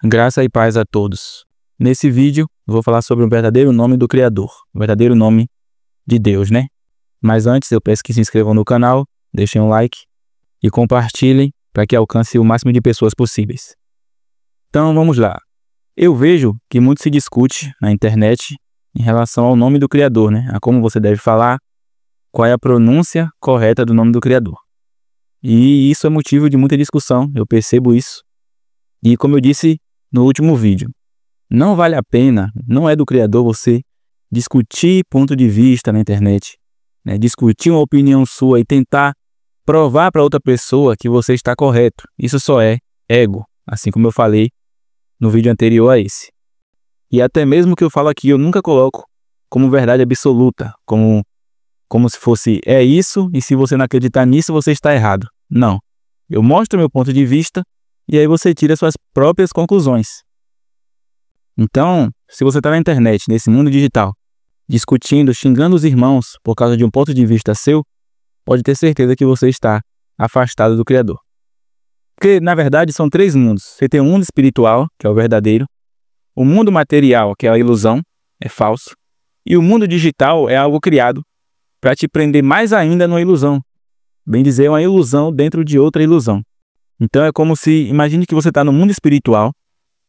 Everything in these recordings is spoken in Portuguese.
Graça e paz a todos. Nesse vídeo, vou falar sobre o verdadeiro nome do Criador, o verdadeiro nome de Deus, né? Mas antes, eu peço que se inscrevam no canal, deixem um like e compartilhem para que alcance o máximo de pessoas possíveis. Então, vamos lá. Eu vejo que muito se discute na internet em relação ao nome do Criador, né? A como você deve falar, qual é a pronúncia correta do nome do Criador. E isso é motivo de muita discussão, eu percebo isso. E como eu disse no último vídeo, não vale a pena, não é do Criador você discutir ponto de vista na internet, né? Discutir uma opinião sua e tentar provar para outra pessoa que você está correto. Isso só é ego, assim como eu falei no vídeo anterior a esse. E até mesmo o que eu falo aqui, eu nunca coloco como verdade absoluta, como se fosse é isso, e se você não acreditar nisso, você está errado. Não. Eu mostro meu ponto de vista e aí você tira suas próprias conclusões. Então, se você está na internet, nesse mundo digital, discutindo, xingando os irmãos por causa de um ponto de vista seu, pode ter certeza que você está afastado do Criador. Porque, na verdade, são três mundos. Você tem o mundo espiritual, que é o verdadeiro, o mundo material, que é a ilusão, é falso, e o mundo digital é algo criado para te prender mais ainda numa ilusão. Bem dizer, uma ilusão dentro de outra ilusão. Então é como se, imagine que você está no mundo espiritual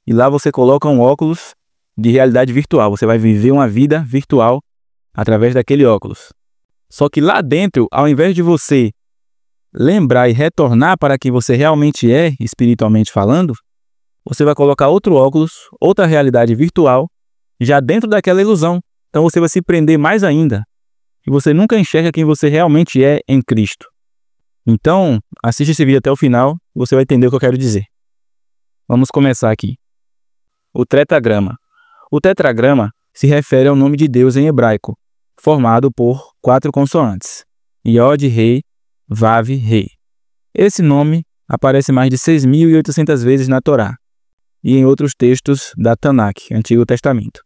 e lá você coloca um óculos de realidade virtual. Você vai viver uma vida virtual através daquele óculos. Só que lá dentro, ao invés de você lembrar e retornar para quem você realmente é, espiritualmente falando, você vai colocar outro óculos, outra realidade virtual, já dentro daquela ilusão. Então você vai se prender mais ainda. E você nunca enxerga quem você realmente é em Cristo. Então, assista esse vídeo até o final, você vai entender o que eu quero dizer. Vamos começar aqui. O tetragrama. O tetragrama se refere ao nome de Deus em hebraico, formado por 4 consoantes: Yod, Rei, Vav, Rei. Esse nome aparece mais de 6.800 vezes na Torá e em outros textos da Tanakh, Antigo Testamento.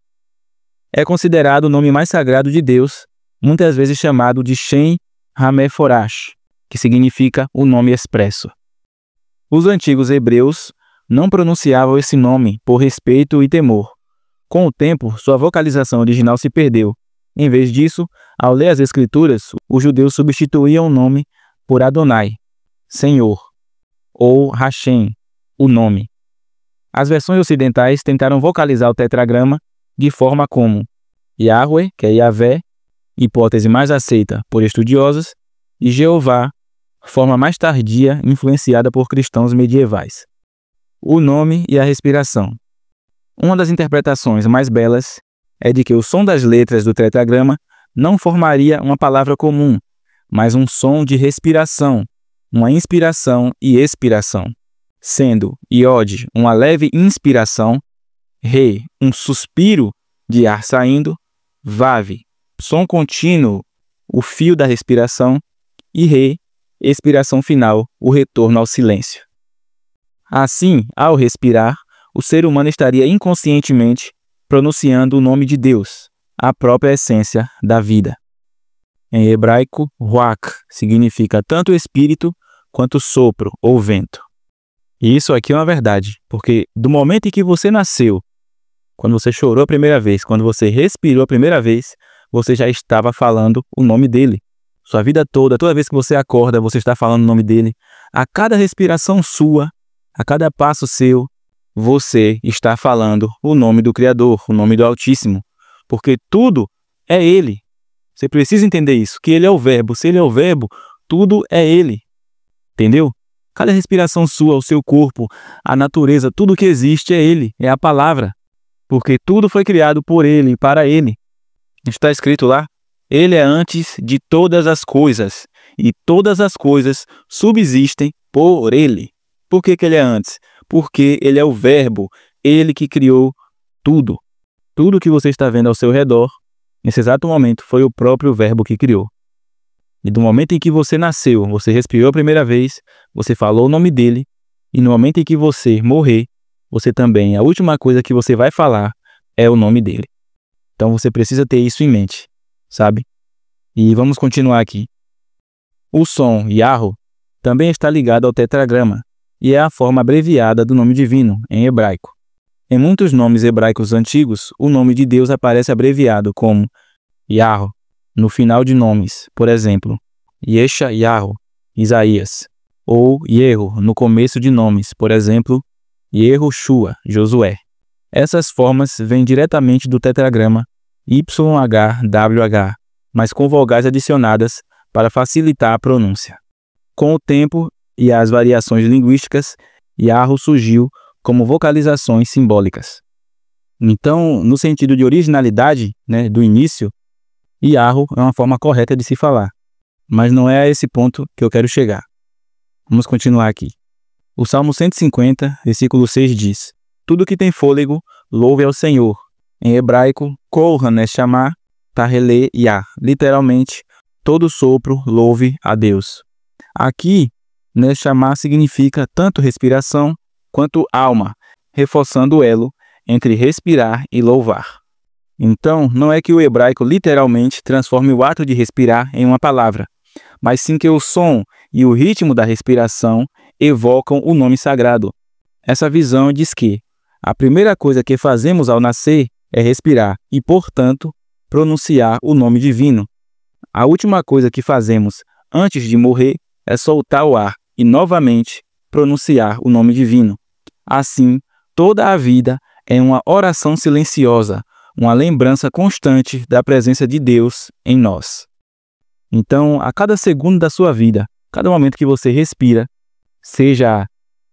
É considerado o nome mais sagrado de Deus, muitas vezes chamado de Shem HaMeforash, que significa o nome expresso. Os antigos hebreus não pronunciavam esse nome por respeito e temor. Com o tempo, sua vocalização original se perdeu. Em vez disso, ao ler as Escrituras, os judeus substituíam o nome por Adonai, Senhor, ou Hashem, o nome. As versões ocidentais tentaram vocalizar o tetragrama de forma como Yahweh, que é Yahvé, hipótese mais aceita por estudiosos, e Jeová, forma mais tardia influenciada por cristãos medievais. O nome e a respiração. Uma das interpretações mais belas é de que o som das letras do tetragrama não formaria uma palavra comum, mas um som de respiração, uma inspiração e expiração, sendo Yod uma leve inspiração, Re um suspiro de ar saindo, Vav som contínuo, o fio da respiração, e Re expiração final, o retorno ao silêncio. Assim, ao respirar, o ser humano estaria inconscientemente pronunciando o nome de Deus, a própria essência da vida. Em hebraico, Ruach significa tanto espírito quanto sopro ou vento. E isso aqui é uma verdade, porque do momento em que você nasceu, quando você chorou a primeira vez, quando você respirou a primeira vez, você já estava falando o nome dele. Sua vida toda, toda vez que você acorda, você está falando o nome dele. A cada respiração sua, a cada passo seu, você está falando o nome do Criador, o nome do Altíssimo. Porque tudo é Ele. Você precisa entender isso, que Ele é o Verbo. Se Ele é o Verbo, tudo é Ele. Entendeu? Cada respiração sua, o seu corpo, a natureza, tudo que existe é Ele, é a palavra. Porque tudo foi criado por Ele e para Ele. Está escrito lá, Ele é antes de todas as coisas, e todas as coisas subsistem por Ele. Por que Ele é antes? Porque Ele é o Verbo, Ele que criou tudo. Tudo que você está vendo ao seu redor, nesse exato momento, foi o próprio Verbo que criou. E do momento em que você nasceu, você respirou a primeira vez, você falou o nome dele, e no momento em que você morrer, você também, a última coisa que você vai falar é o nome dele. Então você precisa ter isso em mente, sabe? E vamos continuar aqui. O som Yahweh também está ligado ao tetragrama e é a forma abreviada do nome divino, em hebraico. Em muitos nomes hebraicos antigos, o nome de Deus aparece abreviado como Yahweh no final de nomes, por exemplo, Yeshayahu, Isaías, ou Yehu no começo de nomes, por exemplo, Yehoshua, Josué. Essas formas vêm diretamente do tetragrama YHWH, mas com vogais adicionadas para facilitar a pronúncia. Com o tempo e as variações linguísticas, Yahweh surgiu como vocalizações simbólicas. Então, no sentido de originalidade, do início, Yahweh é uma forma correta de se falar. Mas não é a esse ponto que eu quero chegar. Vamos continuar aqui. O Salmo 150, versículo 6 diz: Tudo que tem fôlego, louve ao Senhor. Em hebraico, Kol Haneshama Tahele Yah. Literalmente, todo sopro louve a Deus. Aqui, Neshama significa tanto respiração quanto alma, reforçando o elo entre respirar e louvar. Então, não é que o hebraico literalmente transforme o ato de respirar em uma palavra, mas sim que o som e o ritmo da respiração evocam o nome sagrado. Essa visão diz que a primeira coisa que fazemos ao nascer é respirar e, portanto, pronunciar o nome divino. A última coisa que fazemos antes de morrer é soltar o ar e, novamente, pronunciar o nome divino. Assim, toda a vida é uma oração silenciosa, uma lembrança constante da presença de Deus em nós. Então, a cada segundo da sua vida, cada momento que você respira, seja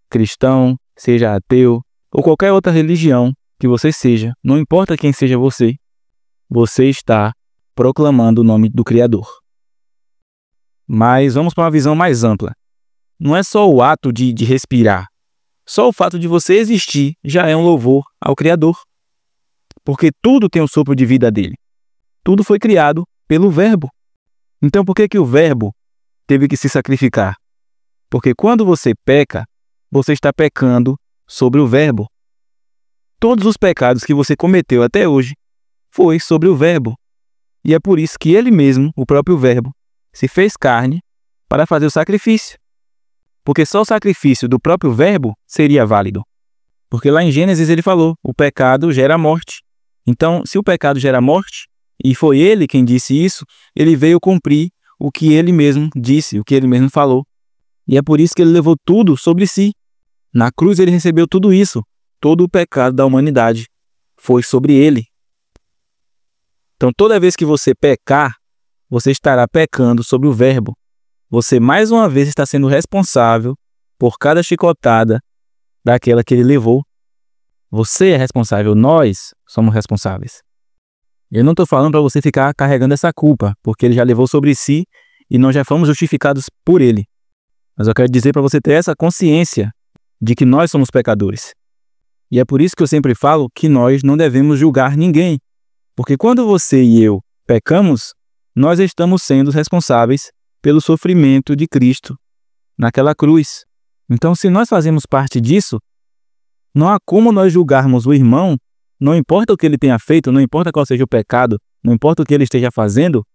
cristão, seja ateu, ou qualquer outra religião que você seja, não importa quem seja você, você está proclamando o nome do Criador. Mas vamos para uma visão mais ampla. Não é só o ato de respirar. Só o fato de você existir já é um louvor ao Criador. Porque tudo tem o sopro de vida dele. Tudo foi criado pelo Verbo. Então por que o Verbo teve que se sacrificar? Porque quando você peca, você está pecando sobre o Verbo. Todos os pecados que você cometeu até hoje foi sobre o Verbo. E é por isso que ele mesmo, o próprio Verbo, se fez carne para fazer o sacrifício. Porque só o sacrifício do próprio Verbo seria válido. Porque lá em Gênesis ele falou, o pecado gera morte. Então, se o pecado gera morte, e foi ele quem disse isso, ele veio cumprir o que ele mesmo disse, o que ele mesmo falou. E é por isso que ele levou tudo sobre si. Na cruz ele recebeu tudo isso. Todo o pecado da humanidade foi sobre ele. Então, toda vez que você pecar, você estará pecando sobre o Verbo. Você mais uma vez está sendo responsável por cada chicotada daquela que ele levou. Você é responsável, nós somos responsáveis. Eu não estou falando para você ficar carregando essa culpa, porque ele já levou sobre si e nós já fomos justificados por ele. Mas eu quero dizer para você ter essa consciência de que nós somos pecadores. E é por isso que eu sempre falo que nós não devemos julgar ninguém. Porque quando você e eu pecamos, nós estamos sendo responsáveis pelo sofrimento de Cristo naquela cruz. Então, se nós fazemos parte disso, não há como nós julgarmos o irmão, não importa o que ele tenha feito, não importa qual seja o pecado, não importa o que ele esteja fazendo,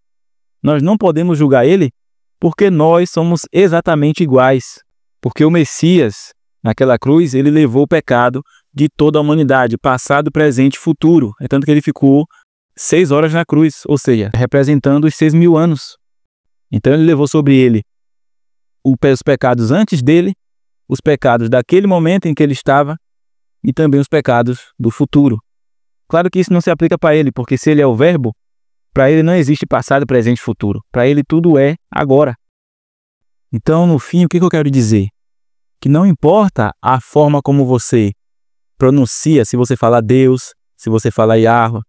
nós não podemos julgar ele porque nós somos exatamente iguais. Porque o Messias, naquela cruz, ele levou o pecado de toda a humanidade, passado, presente e futuro. É tanto que ele ficou 6 horas na cruz, ou seja, representando os 6.000 anos. Então ele levou sobre ele os pecados antes dele, os pecados daquele momento em que ele estava e também os pecados do futuro. Claro que isso não se aplica para ele, porque se ele é o Verbo, para ele não existe passado, presente e futuro. Para ele tudo é agora. Então, no fim, o que eu quero dizer? Que não importa a forma como você pronuncia, se você fala Deus, se você fala Yahweh,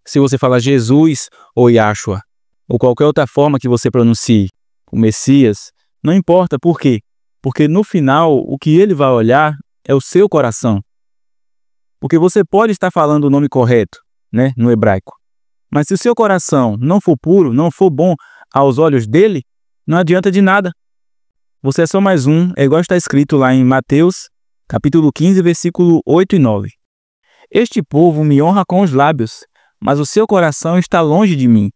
se você fala Jesus ou Yahshua, ou qualquer outra forma que você pronuncie, o Messias, não importa. Por quê? Porque no final, o que ele vai olhar é o seu coração. Porque você pode estar falando o nome correto, no hebraico. Mas se o seu coração não for puro, não for bom aos olhos dele, não adianta de nada. Você é só mais um, é igual está escrito lá em Mateus, capítulo 15, versículo 8 e 9. Este povo me honra com os lábios, mas o seu coração está longe de mim.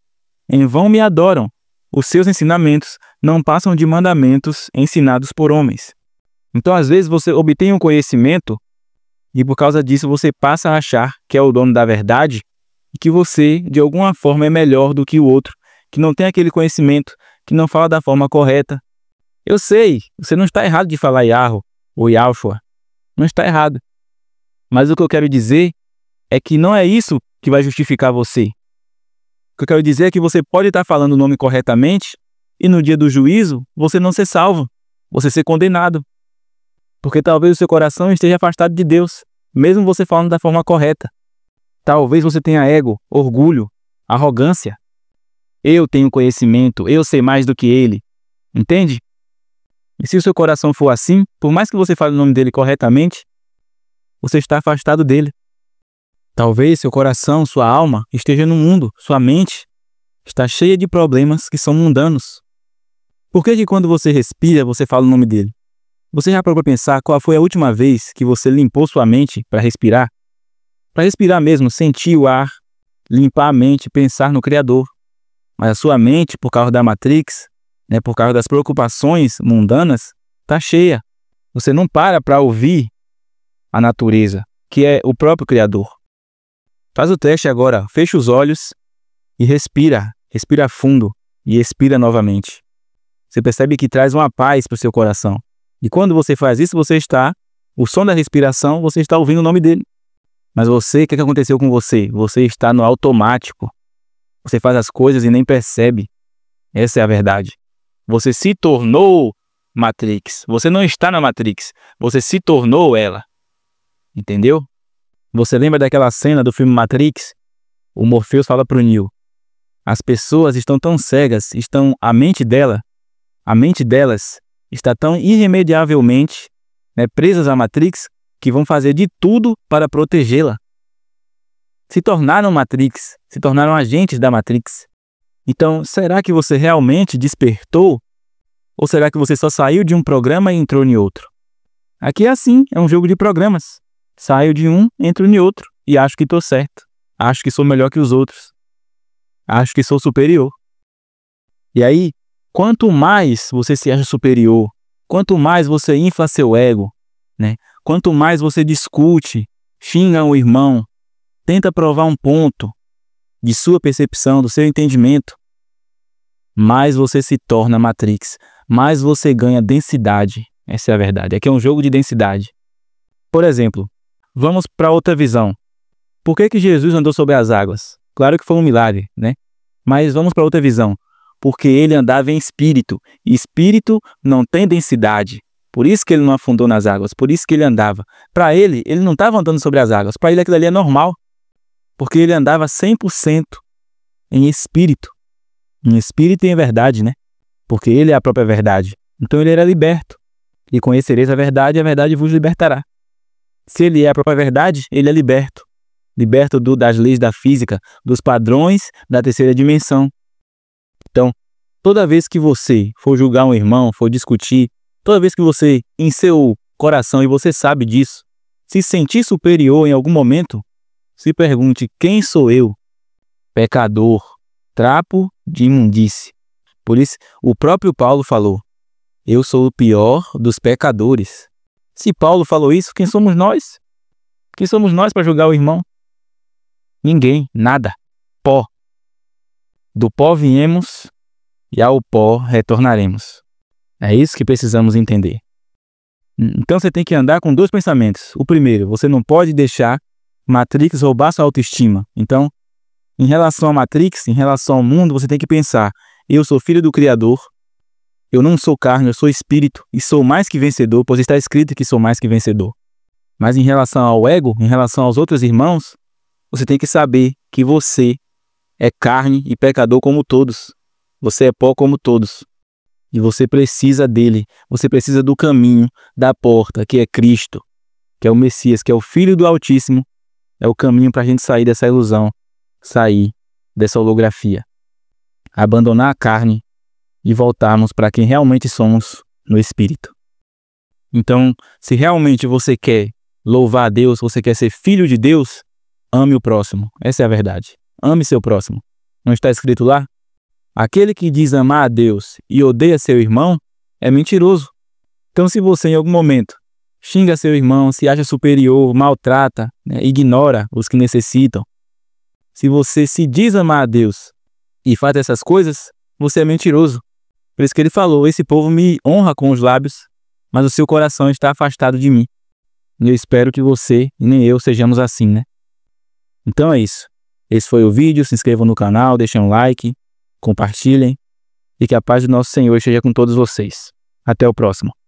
Em vão me adoram. Os seus ensinamentos não passam de mandamentos ensinados por homens. Então, às vezes, você obtém um conhecimento E por causa disso você passa a achar que é o dono da verdade e que você, de alguma forma, é melhor do que o outro, que não tem aquele conhecimento, que não fala da forma correta. Eu sei, você não está errado de falar Yahweh ou Yahushua. Não está errado. Mas o que eu quero dizer é que não é isso que vai justificar você. O que eu quero dizer é que você pode estar falando o nome corretamente e no dia do juízo você não ser salvo, você ser condenado. Porque talvez o seu coração esteja afastado de Deus, mesmo você falando da forma correta. Talvez você tenha ego, orgulho, arrogância. Eu tenho conhecimento, eu sei mais do que ele. Entende? E se o seu coração for assim, por mais que você fale o nome dele corretamente, você está afastado dele. Talvez seu coração, sua alma, esteja no mundo, sua mente está cheia de problemas que são mundanos. Por que quando você respira, você fala o nome dele? Você já parou para pensar qual foi a última vez que você limpou sua mente para respirar? Para respirar mesmo, sentir o ar, limpar a mente, pensar no Criador. Mas a sua mente, por causa da Matrix, por causa das preocupações mundanas, está cheia. Você não para ouvir a natureza, que é o próprio Criador. Faz o teste agora, fecha os olhos e respira. Respira fundo e expira novamente. Você percebe que traz uma paz para o seu coração. E quando você faz isso, o som da respiração, você está ouvindo o nome dele. Mas você, o que aconteceu com você? Você está no automático. Você faz as coisas e nem percebe. Essa é a verdade. Você se tornou Matrix. Você não está na Matrix. Você se tornou ela. Entendeu? Você lembra daquela cena do filme Matrix? O Morpheus fala para o Neo: as pessoas estão tão cegas, a mente delas está tão irremediavelmente presas à Matrix que vão fazer de tudo para protegê-la. Se tornaram Matrix, se tornaram agentes da Matrix. Então, será que você realmente despertou? Ou será que você só saiu de um programa e entrou em outro? Aqui é assim, é um jogo de programas. Saio de um, entro em outro e acho que estou certo. Acho que sou melhor que os outros. Acho que sou superior. E aí, quanto mais você se acha superior, quanto mais você infla seu ego, quanto mais você discute, xinga o irmão, tenta provar um ponto de sua percepção, do seu entendimento, mais você se torna Matrix, mais você ganha densidade. Essa é a verdade. Aqui é um jogo de densidade. Por exemplo, vamos para outra visão. Por que Jesus andou sobre as águas? Claro que foi um milagre, Mas vamos para outra visão. Porque ele andava em espírito. E espírito não tem densidade. Por isso que ele não afundou nas águas. Por isso que ele andava. Para ele não estava andando sobre as águas. Para ele aquilo ali é normal. Porque ele andava 100% em espírito. Em espírito e em verdade, Porque ele é a própria verdade. Então ele era liberto. E conhecereis a verdade vos libertará. Se ele é a própria verdade, ele é liberto. Liberto das leis da física, dos padrões da terceira dimensão. Então, toda vez que você for julgar um irmão, for discutir, toda vez que você, em seu coração, e você sabe disso, se sentir superior em algum momento, se pergunte: quem sou eu? Pecador, trapo de imundície. Por isso, o próprio Paulo falou: eu sou o pior dos pecadores. Se Paulo falou isso, quem somos nós? Quem somos nós para julgar o irmão? Ninguém, nada. Pó. Do pó viemos e ao pó retornaremos. É isso que precisamos entender. Então você tem que andar com dois pensamentos. O primeiro, você não pode deixar Matrix roubar sua autoestima. Então, em relação à Matrix, em relação ao mundo, você tem que pensar: eu sou filho do Criador, eu não sou carne, eu sou espírito e sou mais que vencedor, pois está escrito que sou mais que vencedor. Mas em relação ao ego, em relação aos outros irmãos, você tem que saber que você é carne e pecador como todos. Você é pó como todos. E você precisa dele. Você precisa do caminho, da porta, que é Cristo, que é o Messias, que é o Filho do Altíssimo. É o caminho para a gente sair dessa ilusão, sair dessa holografia. Abandonar a carne e voltarmos para quem realmente somos no Espírito. Então, se realmente você quer louvar a Deus, você quer ser filho de Deus, ame o próximo. Essa é a verdade. Ame seu próximo. Não está escrito lá? Aquele que diz amar a Deus e odeia seu irmão é mentiroso. Então, se você em algum momento xinga seu irmão, se acha superior, maltrata, né, ignora os que necessitam, se você se diz amar a Deus e faz essas coisas, você é mentiroso. Por isso que ele falou, esse povo me honra com os lábios, mas o seu coração está afastado de mim. E eu espero que você e nem eu sejamos assim, né? Então é isso. Esse foi o vídeo, se inscrevam no canal, deixem um like, compartilhem e que a paz do nosso Senhor esteja com todos vocês. Até o próximo.